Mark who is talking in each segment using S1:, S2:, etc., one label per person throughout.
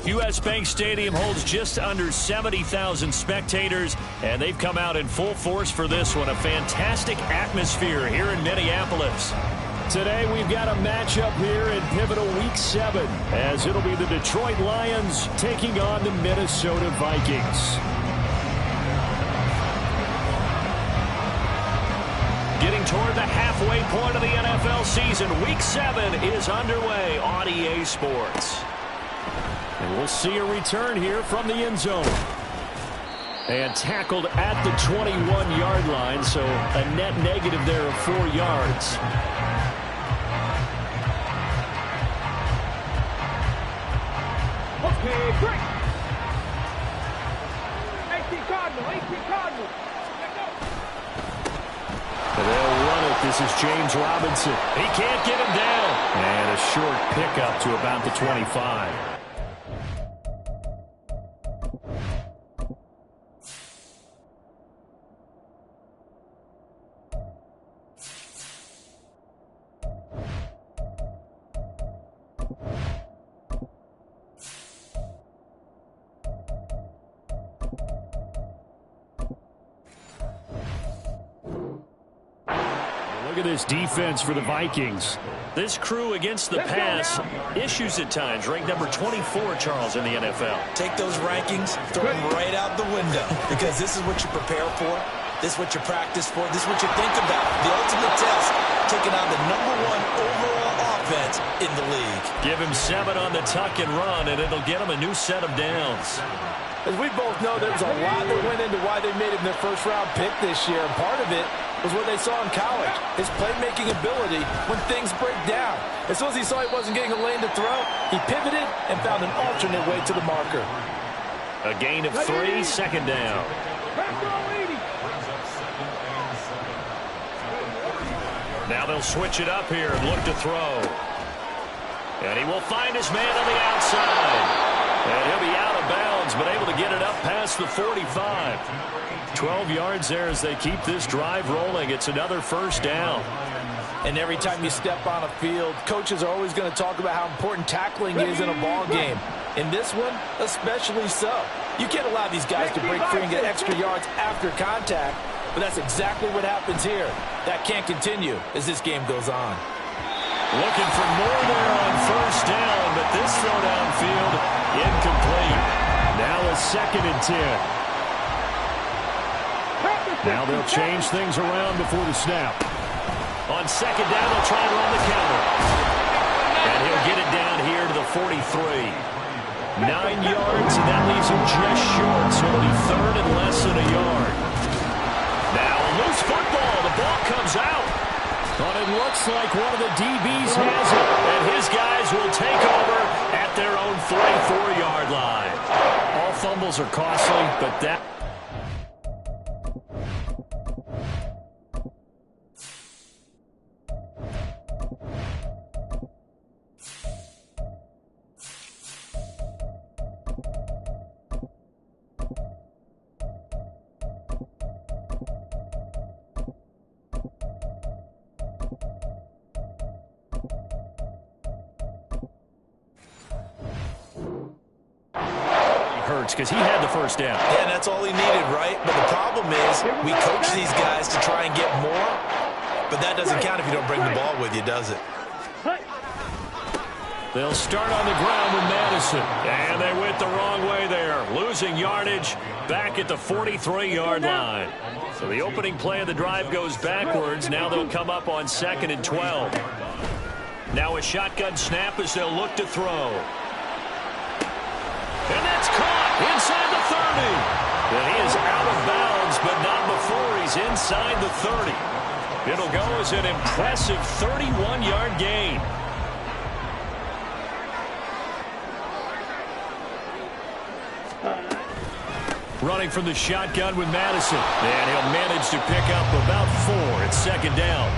S1: U.S. Bank Stadium holds just under 70,000 spectators, and they've come out in full force for this one. A fantastic atmosphere here in Minneapolis. Today we've got a matchup here in pivotal Week 7, as it'll be the Detroit Lions taking on the Minnesota Vikings. Getting toward the halfway point of the NFL season, Week 7 is underway on EA Sports. And we'll see a return here from the end zone. And tackled at the 21-yard line, so a net negative there of 4 yards.
S2: Okay, break. 18 Cardinal.
S1: They'll run it. This is James Robinson. He can't get him down. And a short pickup to about the 25. Look at this defense for the Vikings. This crew against the pass, issues at times, ranked number 24, Charles, in the NFL.
S3: Take those rankings, throw them right out the window, because this is what you prepare for, this is what you practice for, this is what you think about. The ultimate test, taking on the #1 overall offense in the league.
S1: Give him 7 on the tuck and run, and it'll get him a new set of downs.
S4: As we both know, there's a lot that went into why they made him their first-round pick this year, and part of it was what they saw in college, his playmaking ability when things break down. As soon as he saw he wasn't getting a lane to throw, he pivoted and found an alternate way to the marker.
S1: A gain of 3, second down. Now they'll switch it up here and look to throw. And he will find his man on the outside. And he'll be out of bounds, but able to get it up past the 45. 12 yards there as they keep this drive rolling. It's another first down.
S4: And every time you step on a field, coaches are always going to talk about how important tackling is in a ball game. In this one, especially so. You can't allow these guys to break free and get extra yards after contact, but that's exactly what happens here. That can't continue as this game goes on.
S1: Looking for more there on first down, but this throw downfield incomplete. Now a 2nd and 10. Now they'll change things around before the snap. On 2nd down, they'll try and run the counter. And he'll get it down here to the 43. 9 yards, and that leaves him just short, so it'll be 3rd and less than a yard. Now a loose football. The ball comes out. But it looks like one of the DBs has it, and his guys will take over at their own 34-yard line. All fumbles are costly, but that... because he had the first down.
S3: Yeah, and that's all he needed, right? But the problem is we coach these guys to try and get more, but that doesn't count if you don't bring the ball with you, does it?
S1: They'll start on the ground with Madison, and they went the wrong way there, losing yardage back at the 43-yard line. So the opening play of the drive goes backwards. Now they'll come up on 2nd and 12. Now a shotgun snap as they'll look to throw. And that's caught inside the 30. And he is out of bounds, but not before he's inside the 30. It'll go as an impressive 31-yard gain. Running from the shotgun with Madison. And he'll manage to pick up about 4 at 2nd down.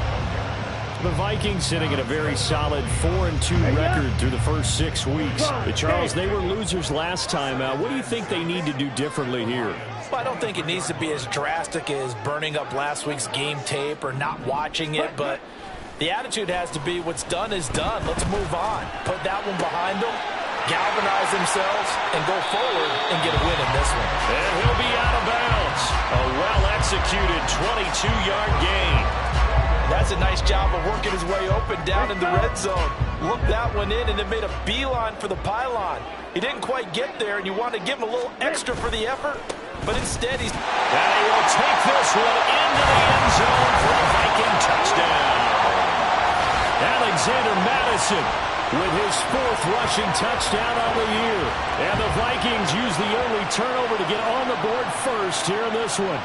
S1: The Vikings sitting at a very solid 4-2 record through the first 6 weeks. But Charles, they were losers last time out. What do you think they need to do differently here?
S4: Well, I don't think it needs to be as drastic as burning up last week's game tape or not watching it, but the attitude has to be what's done is done. Let's move on. Put that one behind them galvanize themselves and go forward and get a win in this one.
S1: And he'll be out of bounds. A well-executed 22-yard gain.
S4: That's a nice job of working his way open down in the red zone. Looked that one in and then made a beeline for the pylon. He didn't quite get there, and you want to give him a little extra for the effort, but instead he's...
S1: And he will take this one into the end zone for a Viking touchdown. Alexander Madison with his 4th rushing touchdown on the year. And the Vikings use the early turnover to get on the board first here in this one.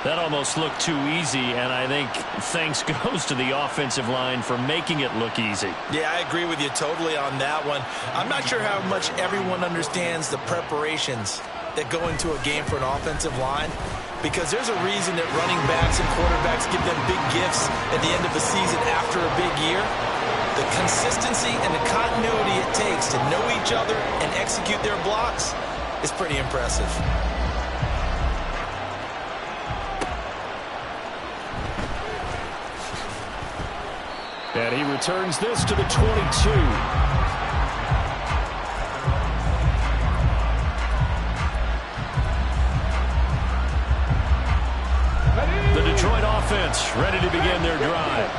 S1: That almost looked too easy, and I think thanks goes to the offensive line for making it look easy.
S4: Yeah, I agree with you totally on that one. I'm not sure how much everyone understands the preparations that go into a game for an offensive line, because there's a reason that running backs and quarterbacks give them big gifts at the end of the season after a big year. The consistency and the continuity it takes to know each other and execute their blocks is pretty impressive.
S1: And he returns this to the 22. The Detroit offense ready to begin their drive.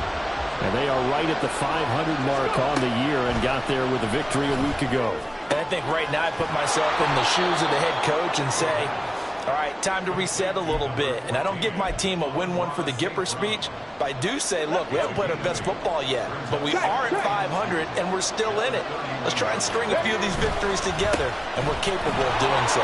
S1: And they are right at the 500 mark on the year and got there with a victory a week ago.
S4: And I think right now I put myself in the shoes of the head coach and say, all right, time to reset a little bit. And I don't give my team a win one for the Gipper speech, but I do say, look, we haven't played our best football yet, but we are at 500 and we're still in it. Let's try and string a few of these victories together, and we're capable of doing so.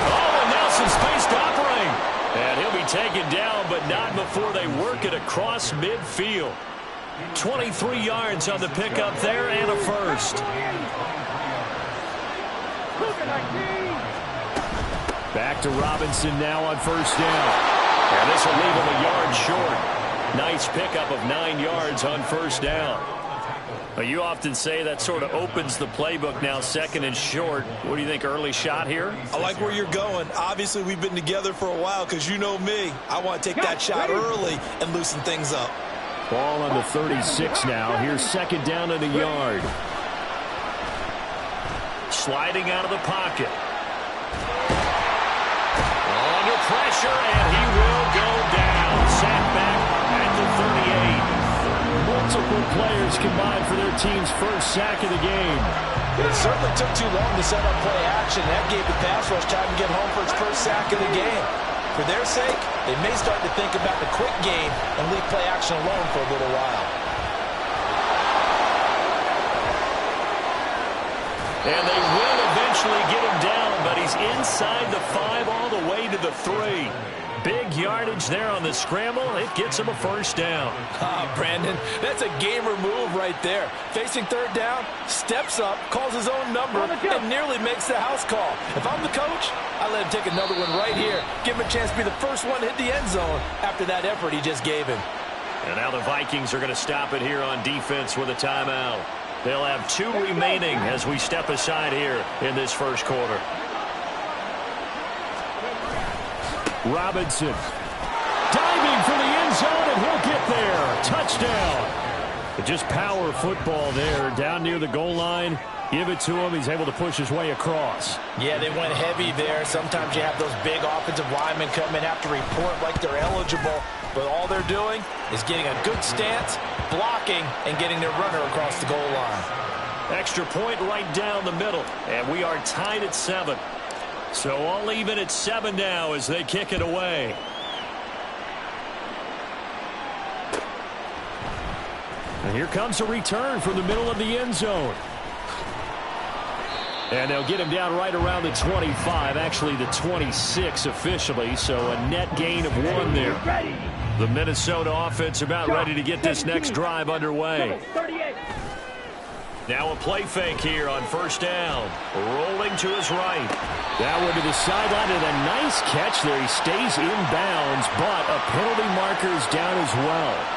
S1: Oh, and now some space to operate. And he'll be taken down, but not before they work it across midfield. 23 yards on the pickup there and a first. Back to Robinson now on first down. And this will leave him a yard short. Nice pickup of 9 yards on first down. But you often say that sort of opens the playbook now, 2nd and short. What do you think, early shot here?
S3: I like where you're going. Obviously, we've been together for a while because you know me. I want to take that shot early and loosen things up.
S1: Ball on the 36 now. Here's 2nd down and a yard. Sliding out of the pocket. Under pressure, and he will go down. Sacked back at the 38. Multiple players combined for their team's first sack of the game.
S4: It certainly took too long to set up play action. That gave the pass rush time to get home for its first sack of the game. For their sake, they may start to think about the quick game and leave play action alone for a little while.
S1: And they will eventually get him down, but he's inside the 5 all the way to the 3. Big yardage there on the scramble. It gets him a first down.
S4: Brandon, that's a gamer move right there. Facing 3rd down, steps up, calls his own number, and nearly makes the house call. If I'm the coach, I let him take another one right here. Give him a chance to be the first one to hit the end zone after that effort he just gave him.
S1: And now the Vikings are going to stop it here on defense with a timeout. They'll have 2 remaining as we step aside here in this first quarter. Robinson diving for the end zone, and he'll get there. Touchdown. Just power football there down near the goal line. Give it to him. He's able to push his way across.
S4: Yeah, they went heavy there. Sometimes you have those big offensive linemen come in, have to report like they're eligible. But all they're doing is getting a good stance, blocking, and getting their runner across the goal line.
S1: Extra point right down the middle. And we are tied at 7. So all even at 7 now as they kick it away. And here comes a return from the middle of the end zone. And they'll get him down right around the 25, actually the 26 officially, so a net gain of 1 there. The Minnesota offense about ready to get this next drive underway. Now a play fake here on first down. Rolling to his right. That one to the sideline, and a nice catch there. He stays in bounds, but a penalty marker is down as well.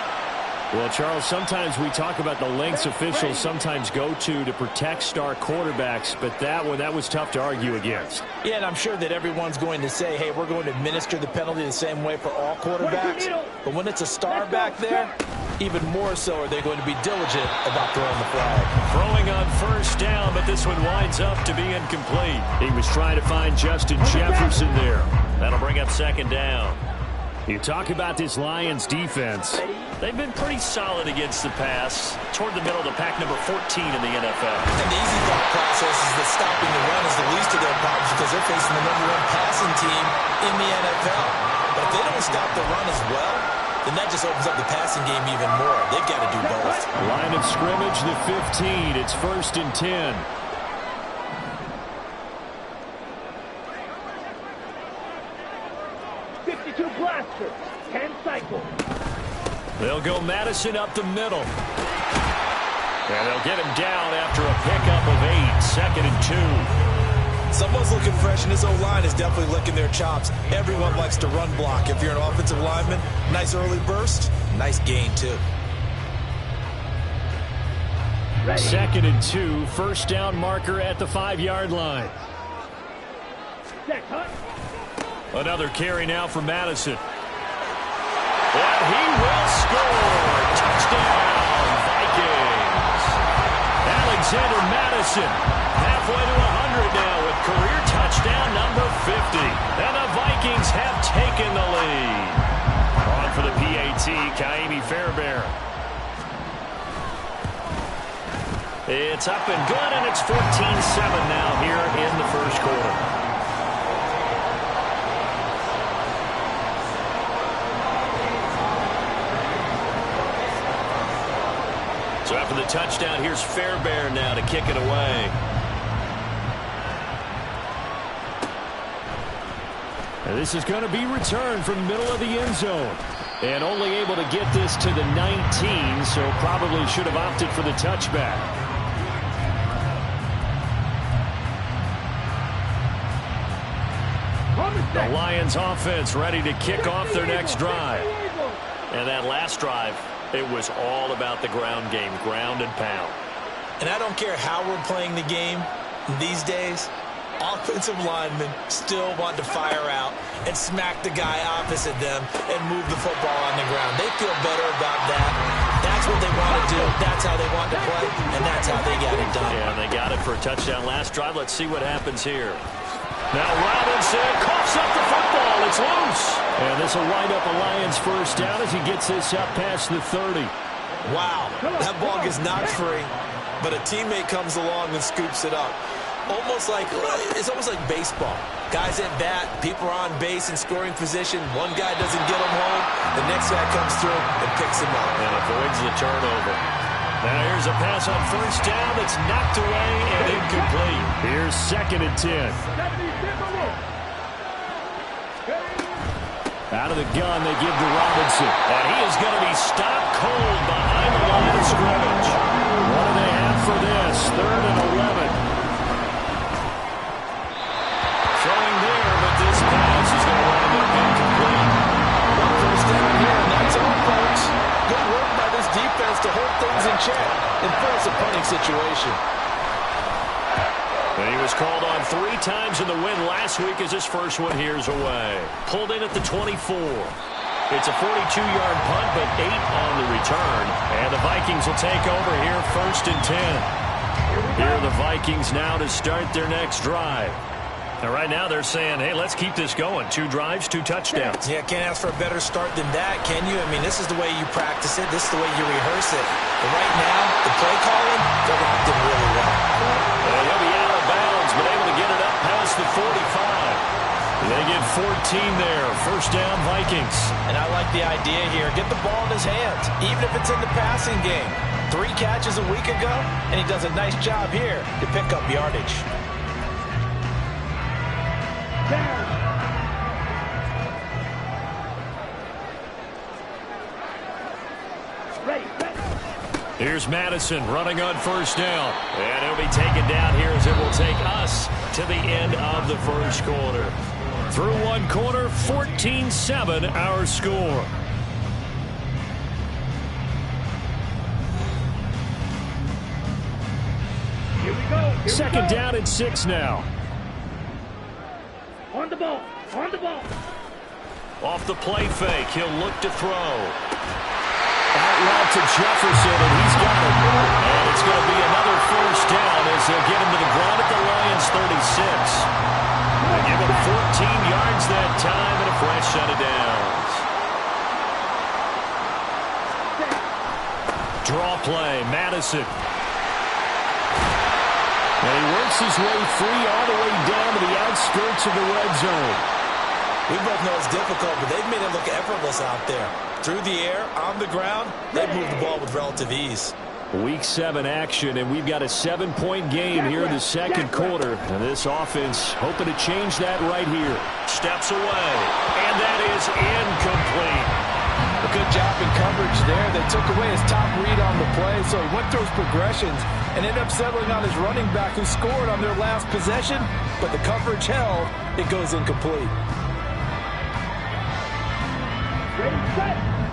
S1: Well, Charles, sometimes we talk about the lengths officials sometimes go to protect star quarterbacks, but that one, that was tough to argue against.
S4: Yeah, and I'm sure that everyone's going to say, hey, we're going to administer the penalty the same way for all quarterbacks. But when it's a star back there, even more so are they going to be diligent about throwing the flag.
S1: Throwing on first down, but this one winds up to be incomplete. He was trying to find Justin Jefferson there. That'll bring up second down. You talk about this Lions defense. They've been pretty solid against the pass, toward the middle of the pack, number 14 in the NFL.
S3: And the easy thought process is that stopping the run is the least of their problems because they're facing the #1 passing team in the NFL. But if they don't stop the run as well, then that just opens up the passing game even more. They've got to do both.
S1: Line of scrimmage, the 15. It's 1st and 10.
S2: Blaster, 10 cycles.
S1: They'll go Madison up the middle. And they'll get him down after a pickup of 8. 2nd and 2.
S3: Someone's looking fresh, and this O-line is definitely licking their chops. Everyone likes to run block. If you're an offensive lineman, nice early burst, nice gain too.
S1: 2nd and 2. First down marker at the 5-yard line. Another carry now for Madison. And he will score. Touchdown, Vikings. Alexander Madison, halfway to 100 now with career touchdown number 50. And the Vikings have taken the lead. On for the PAT, Kaimi Fairbairn. It's up and good, and it's 14-7 now here in the first quarter. So after the touchdown, here's Fairbairn now to kick it away. And this is going to be returned from the middle of the end zone. And only able to get this to the 19, so probably should have opted for the touchback. The Lions offense ready to kick off their next drive. And that last drive, it was all about the ground game, ground and pound.
S3: And I don't care how we're playing the game these days, offensive linemen still want to fire out and smack the guy opposite them and move the football on the ground. They feel better about that. That's what they want to do. That's how they want to play, and that's how they got it done.
S1: Yeah, and they got it for a touchdown last drive. Let's see what happens here. Now Robinson coughs up the football. It's loose. And this will wind up a Lions first down as he gets this up past the 30.
S3: Wow, that ball gets knocked free, but a teammate comes along and scoops it up. It's almost like baseball. Guys at bat, people are on base in scoring position. One guy doesn't get him home. The next guy comes through and picks him up.
S1: And avoids the turnover. Now here's a pass on first down that's knocked away and incomplete. Here's 2nd and 10. Out of the gun, they give to Robinson. And he is going to be stopped cold behind the line of scrimmage. What do they have for this? 3rd and 11. Throwing there, but this pass is going to wind up incomplete.
S4: One first down here, and that's all, folks. Good work by this defense to hold things in check and force a punting situation.
S1: And he was called on 3 times in the win last week as his first one here's away. Pulled in at the 24. It's a 42-yard punt, but 8 on the return. And the Vikings will take over here 1st and 10. Here are the Vikings now to start their next drive. And right now they're saying, hey, let's keep this going. 2 drives, 2 touchdowns.
S3: Yeah, can't ask for a better start than that, can you? I mean, this is the way you practice it. This is the way you rehearse it. But right now, the play calling, they're locked in really well.
S1: And he'll be out of bounds, but able to get it up past the 45. They get 14 there. First down, Vikings.
S4: And I like the idea here. Get the ball in his hands, even if it's in the passing game. 3 catches a week ago, and he does a nice job here to pick up yardage.
S1: Here's Madison running on first down. And he'll be taken down here as it will take us to the end of the first quarter. Through 1 quarter, 14-7 our score.
S2: Here we go.
S1: Second down and 6 now.
S2: On the ball. On the ball.
S1: Off the play fake, he'll look to throw. Out route to Jefferson, and he's got it. And it's going to be another first down as they'll get him to the ground at the Lions' 36. They give him 14 yards that time and a fresh set of downs. Draw play, Madison. And he works his way free all the way down to the outskirts of the red zone.
S3: We both know it's difficult, but they've made it look effortless out there. Through the air, on the ground, they've moved the ball with relative ease.
S1: Week 7 action, and we've got a 7-point game here in the second quarter. And this offense hoping to change that right here. Steps away, and that is incomplete.
S4: A good job in coverage there. They took away his top read on the play, so he went through his progressions and ended up settling on his running back who scored on their last possession, but the coverage held. It goes incomplete.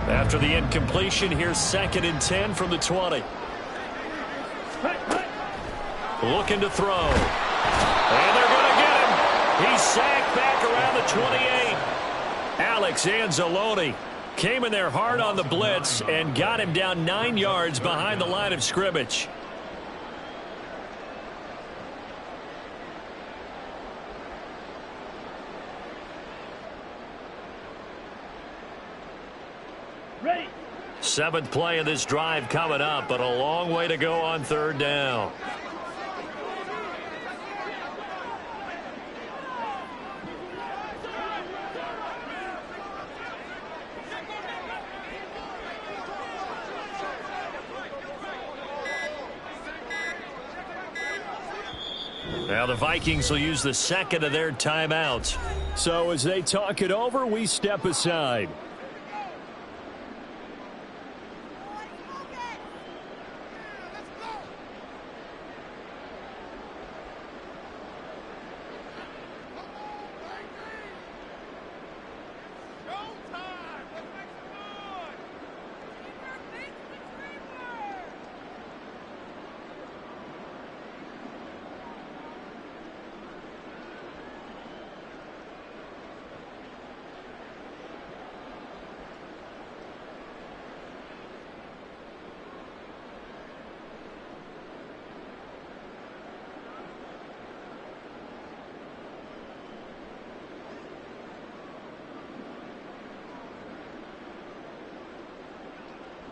S1: After the incompletion, here's 2nd and 10 from the 20. Looking to throw. And they're going to get him. He's sacked back around the 28. Alex Anzalone came in there hard on the blitz and got him down 9 yards behind the line of scrimmage.
S2: Ready.
S1: 7th play of this drive coming up, but a long way to go on 3rd down. Now the Vikings will use the 2nd of their timeouts. So as they talk it over, we step aside.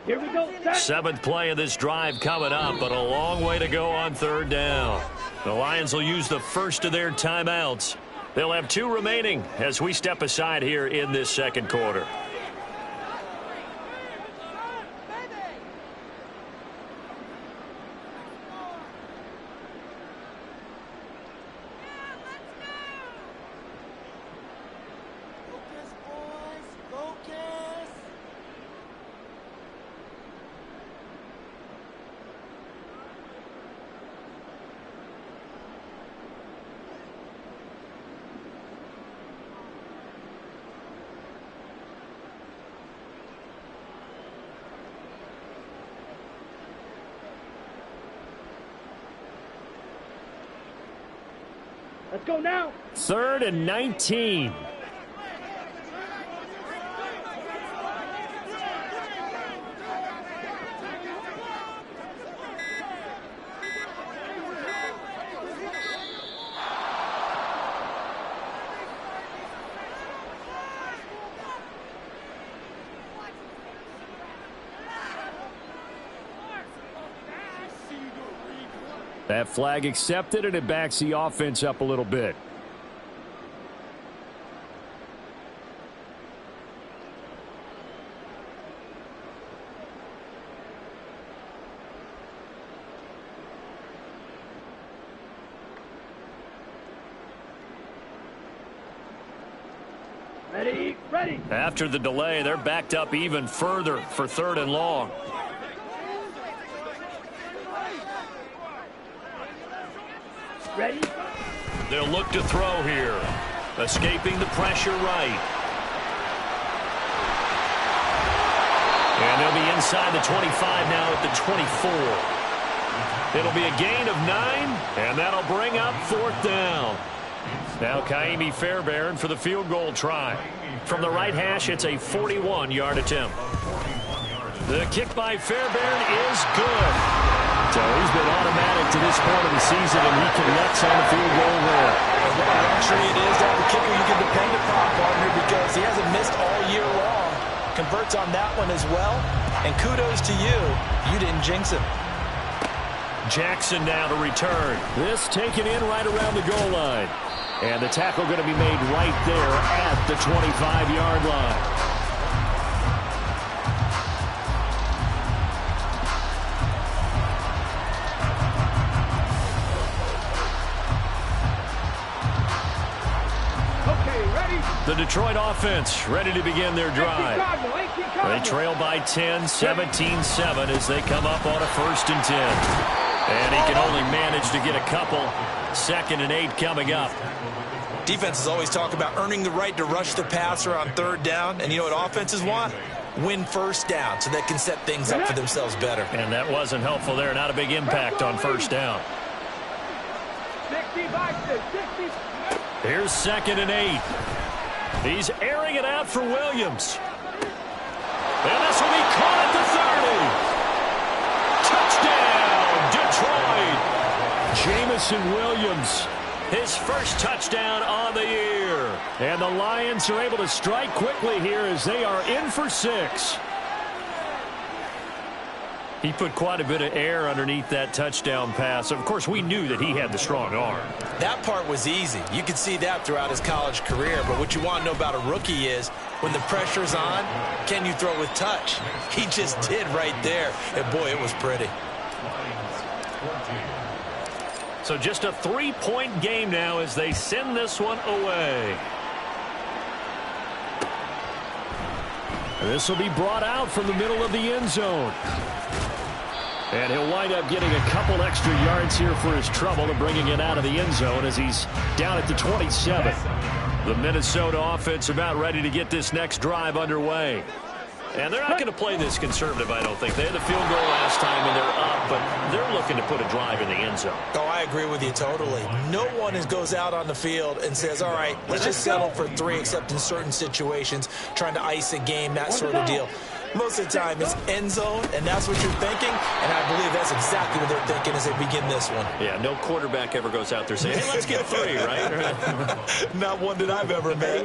S2: Here we go.
S1: 7th play of this drive coming up, but a long way to go on 3rd down. The Lions will use the first of their timeouts. They'll have 2 remaining as we step aside here in this second quarter.
S2: Let's go now.
S1: 3rd and 19. That flag accepted, and it backs the offense up a little bit.
S2: Ready, ready.
S1: After the delay, they're backed up even further for 3rd and long.
S2: Ready.
S1: They'll look to throw here. Escaping the pressure right. And they'll be inside the 25 now at the 24. It'll be a gain of 9, and that'll bring up 4th down. Now Kaimi Fairbairn for the field goal try. From the right hash, it's a 41-yard attempt. The kick by Fairbairn is good. So he's been automatic to this point of the season, and he connects on the field goal there.
S3: What a luxury it is to have a kicker you can depend upon, partner, because he hasn't missed all year long. Converts on that one as well, and kudos to you. You didn't jinx him.
S1: Jackson now to return. This taken in right around the goal line. And the tackle going to be made right there at the 25-yard line. The Detroit offense ready to begin their drive. They trail by 10, 17-7 as they come up on a 1st and 10. And he can only manage to get a couple. 2nd and 8 coming up.
S3: Defenses always talk about earning the right to rush the passer on 3rd down. And you know what offenses want? Win 1st down so they can set things up for themselves better.
S1: And that wasn't helpful there. Not a big impact on 1st down. Here's 2nd and 8. He's airing it out for Williams. And this will be caught at the 30. Touchdown, Detroit. Jamison Williams, his first touchdown on the year. And the Lions are able to strike quickly here as they are in for 6. He put quite a bit of air underneath that touchdown pass. Of course, we knew that he had the strong arm.
S3: That part was easy. You could see that throughout his college career. But what you want to know about a rookie is when the pressure's on, can you throw with touch? He just did right there. And, boy, it was pretty.
S1: So just a 3-point game now as they send this one away. This will be brought out from the middle of the end zone. And he'll wind up getting a couple extra yards here for his trouble and bringing it out of the end zone as he's down at the 27. The Minnesota offense about ready to get this next drive underway. And they're not going to play this conservative, I don't think. They had the field goal last time and they're up, but they're looking to put a drive in the end zone.
S3: Oh, I agree with you totally. No one goes out on the field and says, all right, let's just settle for 3, except in certain situations, trying to ice a game, that sort of deal. Most of the time, it's end zone, and that's what you're thinking, and I believe that's exactly what they're thinking as they begin this one.
S1: Yeah, no quarterback ever goes out there saying, hey, let's get 3, right?
S3: Not one that I've ever met.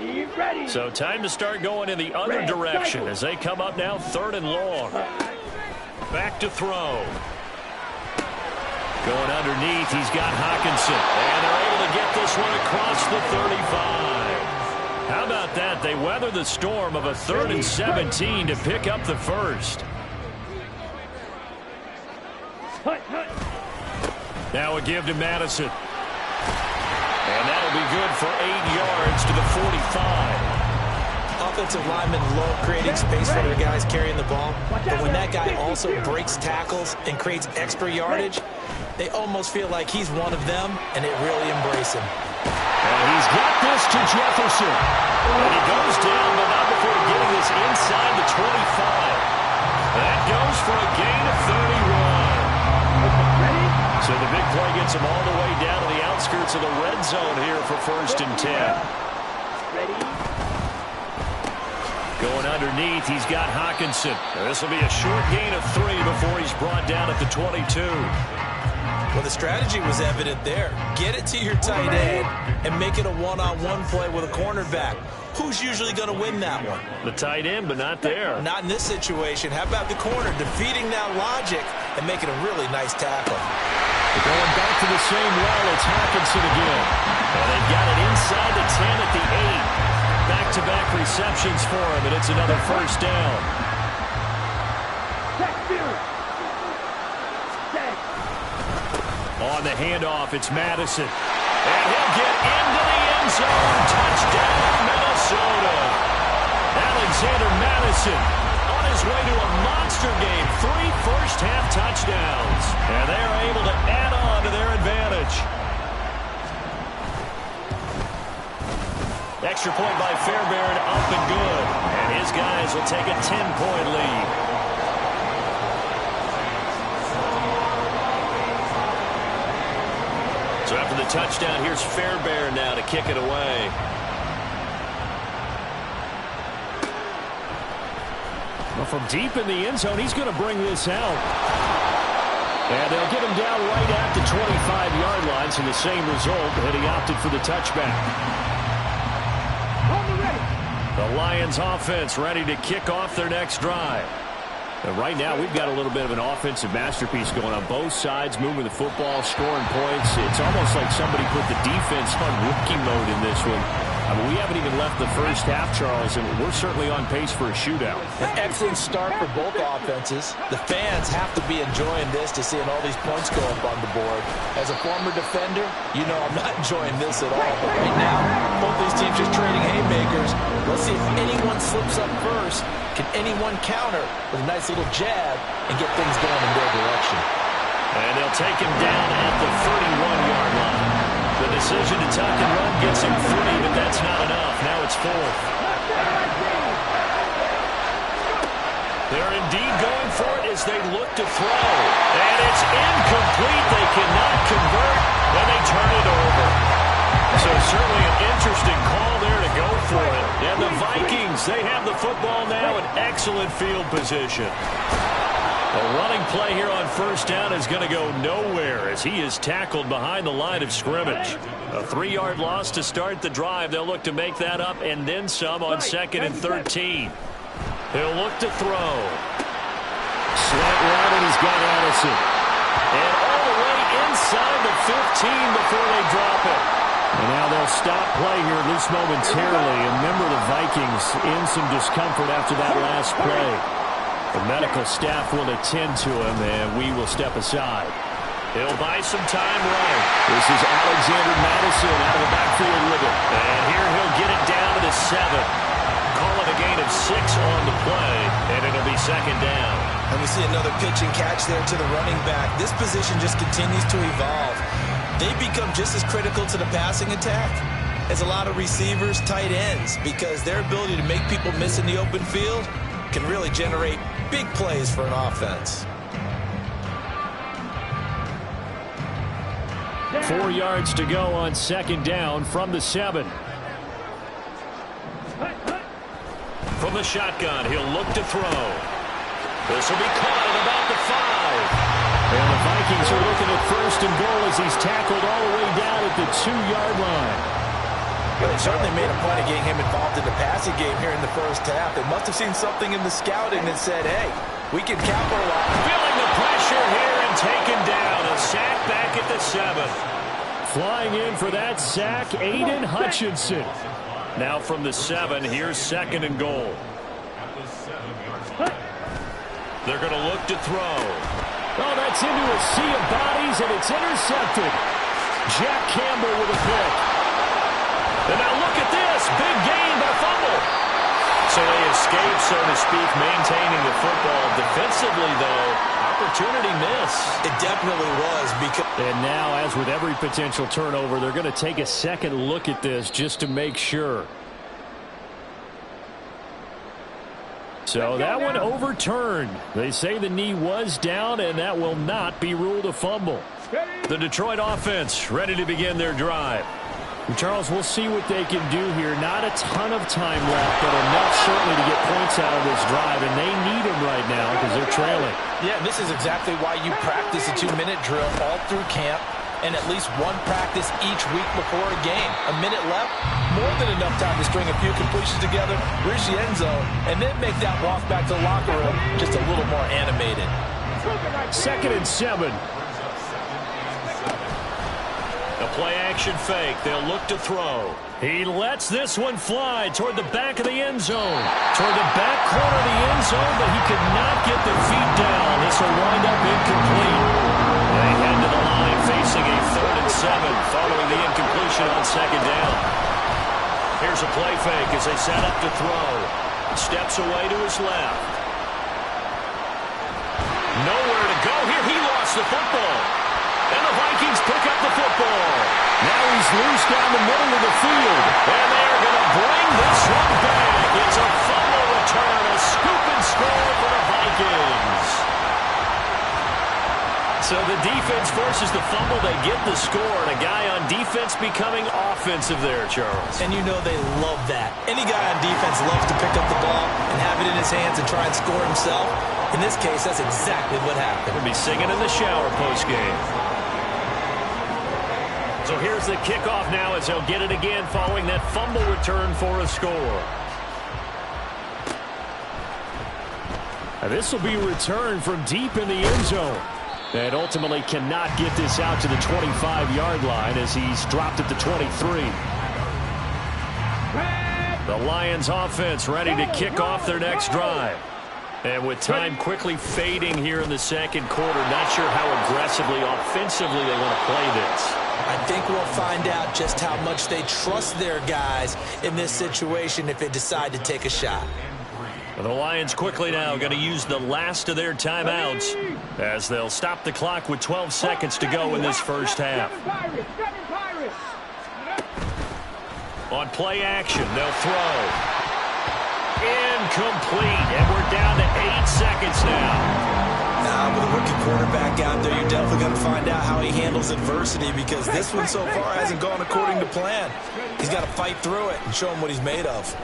S1: So time to start going in the other direction as they come up now 3rd and long. Back to throw. Going underneath, he's got Hockenson, and they're able to get this one across the 35. How about that? They weather the storm of a 3rd and 17 to pick up the 1st. Now a give to Madison. And that'll be good for 8 yards to the 45.
S3: Offensive linemen love creating space for their guys carrying the ball. But when that guy also breaks tackles and creates extra yardage, they almost feel like he's one of them, and they really embrace him.
S1: And he's got this to Jefferson. And he goes down, but not before getting this inside the 25. That goes for a gain of 31. So the big play gets him all the way down to the outskirts of the red zone here for 1st and 10. Going underneath, he's got Hockenson. This will be a short gain of 3 before he's brought down at the 22.
S3: Well, the strategy was evident there. Get it to your tight end and make it a one-on-one play with a cornerback. Who's usually going to win that one?
S1: The tight end, but not there.
S3: Not in this situation. How about the corner defeating that logic and making a really nice tackle?
S1: Going back to the same well, it's Hockenson again. And they've got it inside the 10 at the 8. Back-to-back receptions for him, and it's another 1st down. On the handoff, it's Madison. And he'll get into the end zone. Touchdown, Minnesota. Alexander Madison on his way to a monster game. 3 first-half touchdowns. And they are able to add on to their advantage. Extra point by Fairbairn, up and good. And his guys will take a 10-point lead. So after the touchdown, here's Fairbairn now to kick it away. Well, from deep in the end zone, he's going to bring this out. And they'll get him down right at the 25-yard line, so the same result, and he opted for the touchback. The Lions offense ready to kick off their next drive. And right now, we've got a little bit of an offensive masterpiece going on both sides, moving the football, scoring points. It's almost like somebody put the defense on rookie mode in this one. I mean, we haven't even left the first half, Charles, and we're certainly on pace for a shootout.
S4: An excellent start for both offenses. The fans have to be enjoying this to seeing all these points go up on the board. As a former defender, you know I'm not enjoying this at all. But right now, both these teams just trading haymakers. Let's see if anyone slips up first. Can anyone counter with a nice little jab and get things going in their direction?
S1: And they'll take him down at the 31-yard line. The decision to tuck and run gets him 3, but that's not enough. Now it's 4th. They're indeed going for it as they look to throw. And it's incomplete. They cannot convert, and they turn it over. So certainly an interesting call there to go for it. And the Vikings, they have the football now in excellent field position. A running play here on first down is going to go nowhere as he is tackled behind the line of scrimmage. A 3-yard loss to start the drive. They'll look to make that up and then some on 2nd and 13. He'll look to throw. Slant right, and he's got Addison. And all the way inside the 15 before they drop it. And now they'll stop play here, at least momentarily. And remember, the Vikings in some discomfort after that last play. The medical staff will attend to him, and we will step aside. He'll buy some time right. This is Alexander Madison out of the backfield with it. And here he'll get it down to the 7. Call it a gain of 6 on the play, and it'll be 2nd down.
S3: And we see another pitch and catch there to the running back. This position just continues to evolve. They become just as critical to the passing attack as a lot of receivers, tight ends, because their ability to make people miss in the open field can really generate big plays for an offense.
S1: 4 yards to go on 2nd down from the 7. From the shotgun, he'll look to throw. This will be caught at about the 5. And the Vikings are looking at 1st and goal as he's tackled all the way down at the 2-yard line.
S4: Well, they certainly made a point of getting him involved in the passing game here in the first half. They must have seen something in the scouting that said, hey, we can capitalize.
S1: Feeling the pressure here and taken down. A sack back at the 7. Flying in for that sack, Aiden Hutchinson. Now from the 7, here's 2nd and goal. They're going to look to throw. Oh, that's into a sea of bodies, and it's intercepted. Jack Campbell with a pick. And now look at this. Big gain, but a fumble. So they escape, so to speak, maintaining the football. Defensively, though, opportunity miss.
S3: It definitely was.
S1: And now, as with every potential turnover, they're going to take a second look at this just to make sure. So that one overturned. They say the knee was down, and that will not be ruled a fumble. The Detroit offense ready to begin their drive. And Charles, we'll see what they can do here. Not a ton of time left, but enough certainly to get points out of this drive, and they need them right now because they're trailing.
S4: Yeah, this is exactly why you practice a 2-minute drill all through camp and at least one practice each week before a game. A minute left, more than enough time to string a few completions together, reach the end zone, and then make that walk back to the locker room just a little more animated.
S1: 2nd and 7. A play-action fake. They'll look to throw. He lets this one fly toward the back of the end zone. Toward the back corner of the end zone, but he could not get the feet down. This will wind up incomplete. They head to the line facing a 3rd and 7 following the incompletion on 2nd down. Here's a play fake as they set up to throw. Steps away to his left. Nowhere to go here. He lost the football. And the Vikings pick up the football. Now he's loose down the middle of the field. And they are going to bring this one back. It's a fumble return, a scoop and score for the Vikings. So the defense forces the fumble. They get the score, and a guy on defense becoming offensive there, Charles.
S3: And you know they love that. Any guy on defense loves to pick up the ball and have it in his hands and try and score himself. In this case, that's exactly what happened.
S1: We'll be singing in the shower post-game. So here's the kickoff now as they'll get it again following that fumble return for a score.
S5: And this will be returned from deep in the end zone. And ultimately cannot get this out to the 25-yard line as he's dropped at the 23.
S1: The Lions offense ready to kick off their next drive. And with time quickly fading here in the second quarter, not sure how aggressively, offensively they want to play this.
S3: I think we'll find out just how much they trust their guys in this situation if they decide to take a shot.
S1: The Lions quickly now going to use the last of their timeouts as they'll stop the clock with 12 seconds to go in this first half. On play action, they'll throw. Incomplete, and we're down to 8 seconds now.
S3: With a rookie quarterback out there, you're definitely going to find out how he handles adversity because this one so far hasn't gone according to plan. He's got to fight through it and show him what he's made of.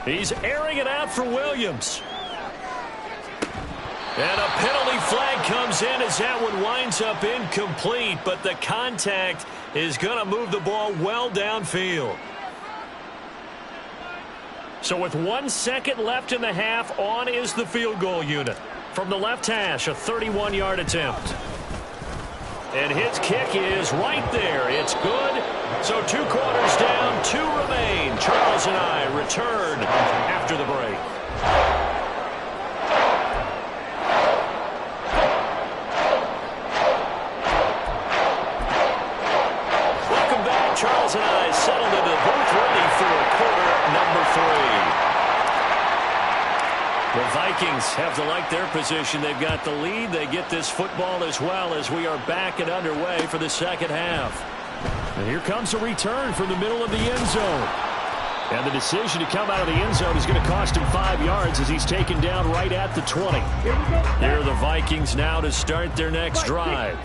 S1: He's airing it out for Williams. And a penalty flag comes in as that one winds up incomplete, but the contact is going to move the ball well downfield. So with 1 second left in the half, on is the field goal unit. From the left hash, a 31-yard attempt. And his kick is right there. It's good. So 2 quarters down, 2 remain. Charles and I return after the break. Welcome back. Charles and I settled into the booth ready for quarter number 3. The Vikings have to like their position. They've got the lead. They get this football as well as we are back and underway for the second half.
S5: And here comes a return from the middle of the end zone. And the decision to come out of the end zone is going to cost him 5 yards as he's taken down right at the 20.
S1: Here are the Vikings now to start their next drive.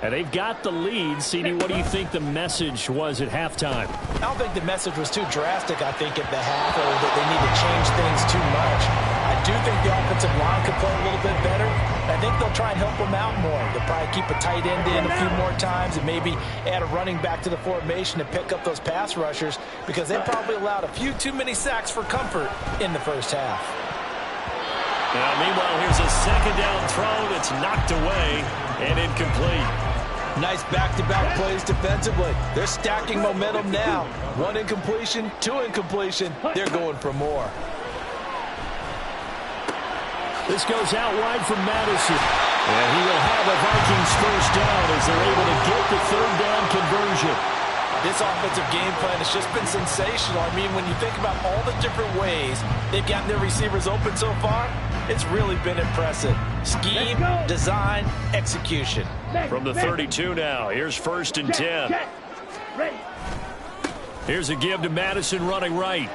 S5: And they've got the lead. CD, what do you think the message was at halftime?
S4: I don't think the message was too drastic, I think, at the half, or that they need to change things too much. I do think the offensive line could play a little bit better. I think they'll try and help them out more. They'll probably keep a tight end in a few more times and maybe add a running back to the formation to pick up those pass rushers because they probably allowed a few too many sacks for comfort in the first half.
S1: Now, meanwhile, here's a second down throw that's knocked away and incomplete.
S3: Nice back-to-back plays defensively. They're stacking momentum now. 1 incompletion, 2 incompletion. They're going for more.
S5: This goes out wide from Madison. And he will have a Vikings first down as they're able to get the third down conversion.
S4: This offensive game plan has just been sensational. I mean, when you think about all the different ways they've gotten their receivers open so far, it's really been impressive. Scheme, design, execution.
S1: From the 32 now, here's 1st and 10. Here's a give to Madison running right.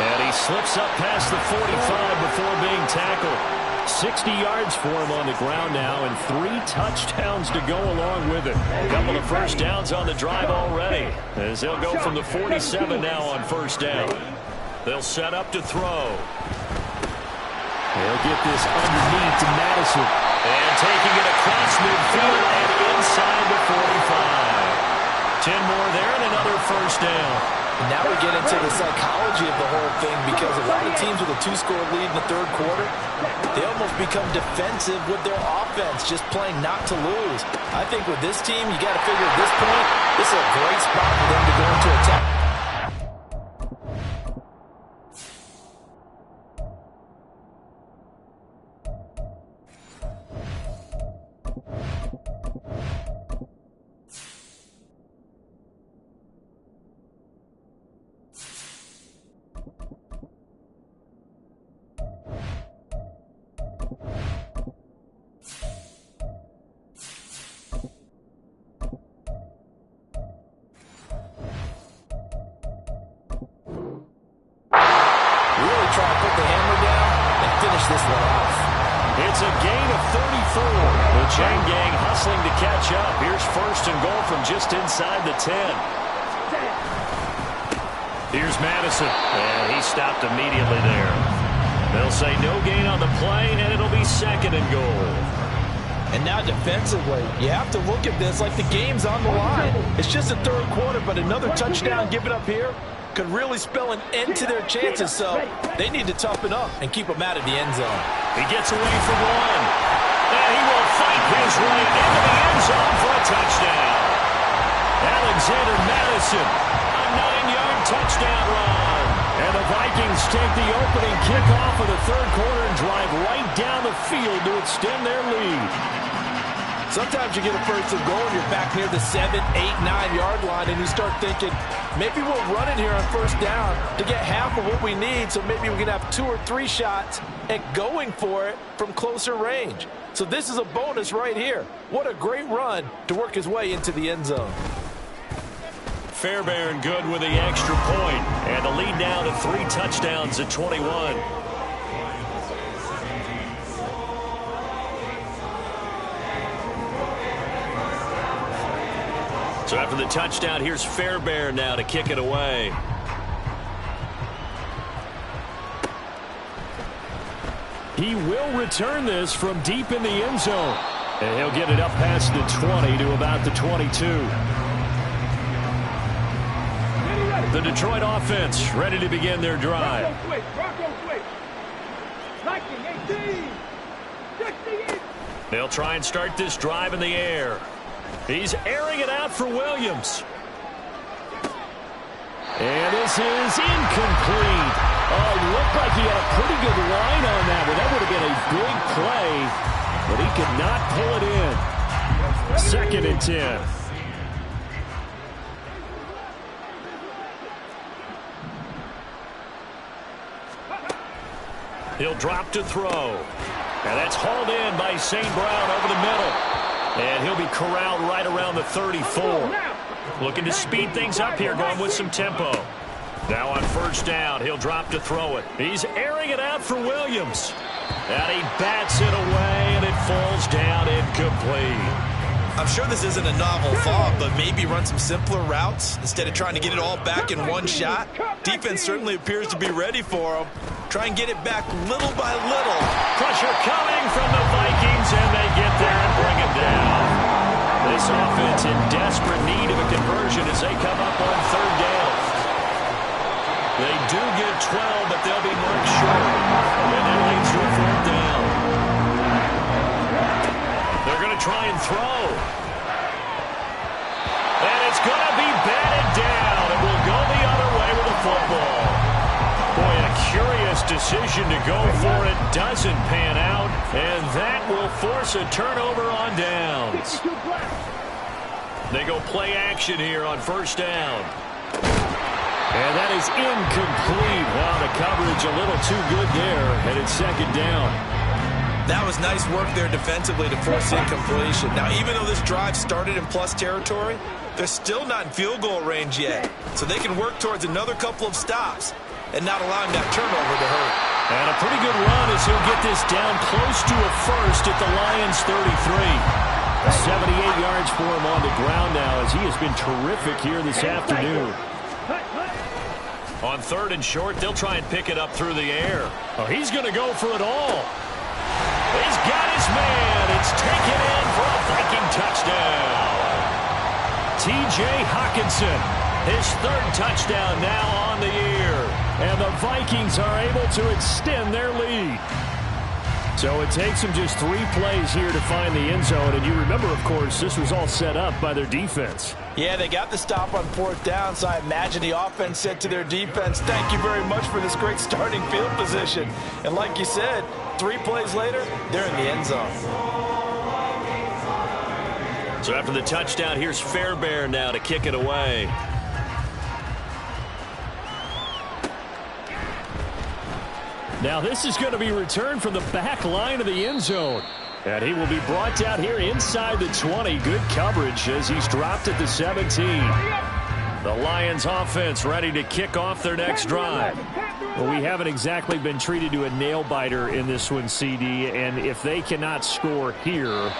S1: And he slips up past the 45 before being tackled. 60 yards for him on the ground now and 3 touchdowns to go along with it. A couple of first downs on the drive already as they'll go from the 47 now on first down. They'll set up to throw.
S5: They'll get this underneath to Madison.
S1: And taking it across midfield and inside the 45. 10 more there and another first down.
S4: And now we get into the psychology of the whole thing because a lot of teams with a 2-score lead in the third quarter, they almost become defensive with their offense, just playing not to lose. I think with this team, you got to figure at this point, this is a great spot for them to go into attack. finish this one off.
S1: It's a gain of 34. The chain gang hustling to catch up. Here's first and goal from just inside the 10. Here's Madison, and he stopped immediately there. They'll say no gain on the play, and it'll be second and goal.
S4: And now defensively, you have to look at this like the game's on the line. It's just the third quarter, but another touchdown given up here could really spell an end to their chances, so they need to toughen up and keep them out of the end zone.
S1: He gets away from one, and he will fight his way into the end zone for a touchdown. Alexander Madison, a 9-yard touchdown run. And the Vikings take the opening kickoff of the third quarter and drive right down the field to extend their lead.
S4: Sometimes you get a first and goal and you're back near the 7, 8, 9-yard line, and you start thinking, maybe we'll run it here on first down to get half of what we need, so maybe we can have 2 or 3 shots at going for it from closer range. So this is a bonus right here. What a great run to work his way into the end zone.
S1: Fairbairn good with the extra point, and the lead now to 3 touchdowns at 21. So after the touchdown, here's Fairbairn now to kick it away.
S5: He will return this from deep in the end zone. And he'll get it up past the 20 to about the 22.
S1: The Detroit offense ready to begin their drive. They'll try and start this drive in the air. He's airing it out for Williams.
S5: And this is incomplete. Oh, it looked like he had a pretty good line on that one. That would have been a big play, but he could not pull it in. Second and 10.
S1: He'll drop to throw. And that's hauled in by St. Brown over the middle. And he'll be corralled right around the 34. Looking to speed things up here, going with some tempo. Now on first down, he'll drop to throw it. He's airing it out for Williams. And he bats it away, and it falls down incomplete.
S3: I'm sure this isn't a novel thought, but maybe run some simpler routes instead of trying to get it all back in one shot. Defense certainly appears to be ready for him. Try and get it back little by little.
S1: Pressure coming from the Vikings, and they get there and bring it down. This offense in desperate need of a conversion as they come up on third down. They do get 12, but they'll be marked short. And that leads to a fourth down. They're going to try and throw. And it's going to be batted down. It will go the other way with the football. Boy, a curious decision to go for it. Doesn't pan out. And that will force a turnover on downs. They go play action here on first down.
S5: And that is incomplete. Wow, the coverage a little too good there. And it's second down.
S3: That was nice work there defensively to force incompletion. Now, even though this drive started in plus territory, they're still not in field goal range yet. So they can work towards another couple of stops and not allowing that turnover to hurt.
S5: And a pretty good run as he'll get this down close to a first at the Lions' 33. 78 yards for him on the ground now as he has been terrific here this afternoon.
S1: On third and short, they'll try and pick it up through the air.
S5: Oh, he's going to go for it all.
S1: He's got his man. It's taken in for a Viking touchdown.
S5: T.J. Hawkinson, his third touchdown now on the year. And the Vikings are able to extend their lead. So it takes them just 3 plays here to find the end zone. And you remember, of course, this was all set up by their defense.
S4: Yeah, they got the stop on fourth down, so I imagine the offense said to their defense, thank you very much for this great starting field position. And like you said, 3 plays later, they're in the end zone.
S1: So after the touchdown, here's Fairbairn now to kick it away.
S5: Now this is going to be returned from the back line of the end zone. And he will be brought down here inside the 20. Good coverage as he's dropped at the 17. The Lions offense ready to kick off their next drive. Well, we haven't exactly been treated to a nail-biter in this one, CD, and if they cannot score here,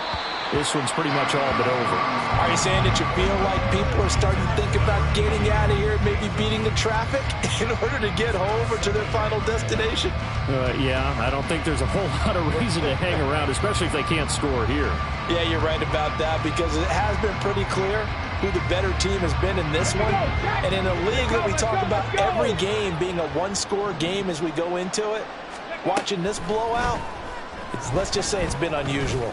S5: this one's pretty much all but over.
S4: Are you saying that you feel like people are starting to think about getting out of here and maybe beating the traffic in order to get home or to their final destination?
S5: Yeah, I don't think there's a whole lot of reason to hang around, especially if they can't score here.
S4: Yeah, you're right about that because it has been pretty clear who the better team has been in this one. And in a league that we talk about every game being a one-score game as we go into it, watching this blowout, let's just say it's been unusual.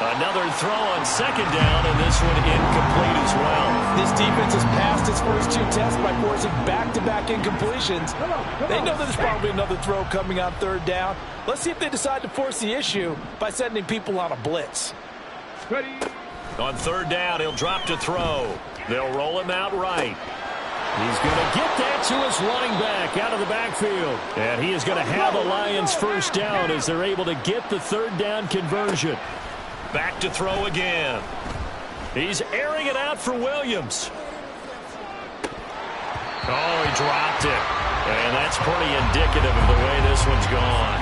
S1: Another throw on second down, and this one incomplete as well.
S4: This defense has passed its first two tests by forcing back-to-back incompletions. They know that there's probably another throw coming on third down. Let's see if they decide to force the issue by sending people on a blitz.
S2: Ready.
S1: On third down, he'll drop to throw. They'll roll him out right.
S5: He's going to get that to his running back out of the backfield.
S1: And he is going to have the Lions first down as they're able to get the third down conversion. Back to throw again. He's airing it out for Williams. Oh, he dropped it. And that's pretty indicative of the way this one's gone.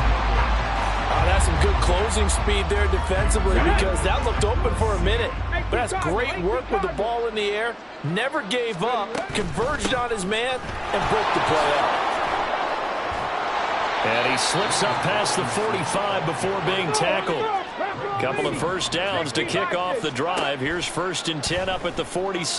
S4: That's some good closing speed there defensively because that looked open for a minute. But that's great work with the ball in the air. Never gave up, converged on his man, and broke the play out.
S1: And he slips up past the 45 before being tackled. Couple of first downs to kick off the drive. Here's 1st and 10 up at the 46.